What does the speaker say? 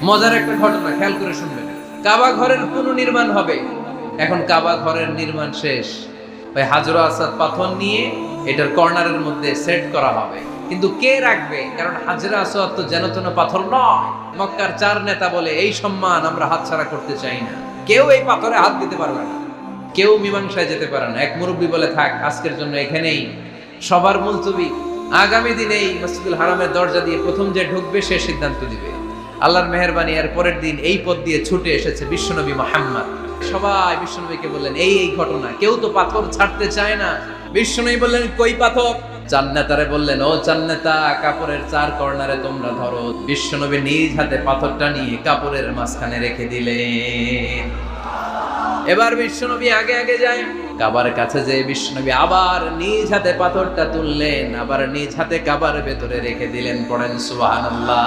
মজার একটা ঘটনা খেয়াল করে শুনবেন। কাবা ঘরের পুনর্নির্মাণ হবে। এখন কাবা ঘরের নির্মাণ শেষ, ওই হাজর আসাদ পাথর নিয়ে এটার কর্নারের মধ্যে সেট করা হবে। কিন্তু কে রাখবে? কারণ হাজরা আসওয়াদ তো যেন তেন পাথর নয়। মক্কার 4 নেতা বলে এই সম্মান আমরা হাতছাড়া করতে চাই না। কেউ এই পাথরে হাত দিতে পারবে না, কেউ মীমাংসায় যেতে পারে না। এক মুরব্বী বলে, থাক আজকের জন্য এখানেই সবার মুলতবি, আগামী দিনে এই মসজিদুল হারামের দরজা দিয়ে প্রথম যে ঢুকবে সে সিদ্ধান্ত দিবে। আল্লাহর মেহেরবানি, এর পরের দিন এই পথ দিয়ে ছুটে এসেছে বিশ্বনবী মুহাম্মদ। সবাই বিশ্বনবীকে বললেন, এই ঘটনা, কেউ তো পাথর ছাড়তে চায় না। বিশ্বনবী বললেন, কই পাথর? জান্নাতারে বললেন, ও জান্নাতা, কাপড়ের 4 কর্নারে তোমরা ধরো। বিশ্বনবী নিজ হাতে পাথরটা নিয়ে কাপড়ের মাঝখানে রেখে দিলেন। এবার বিশ্বনবী আগে আগে যায়, কাবার কাছে যে বিশ্বনবী আবার নিজ হাতে পাথরটা তুললেন, আবার নিজ হাতে কাবার ভেতরে রেখে দিলেন। পড়েন সুবহানাল্লাহ।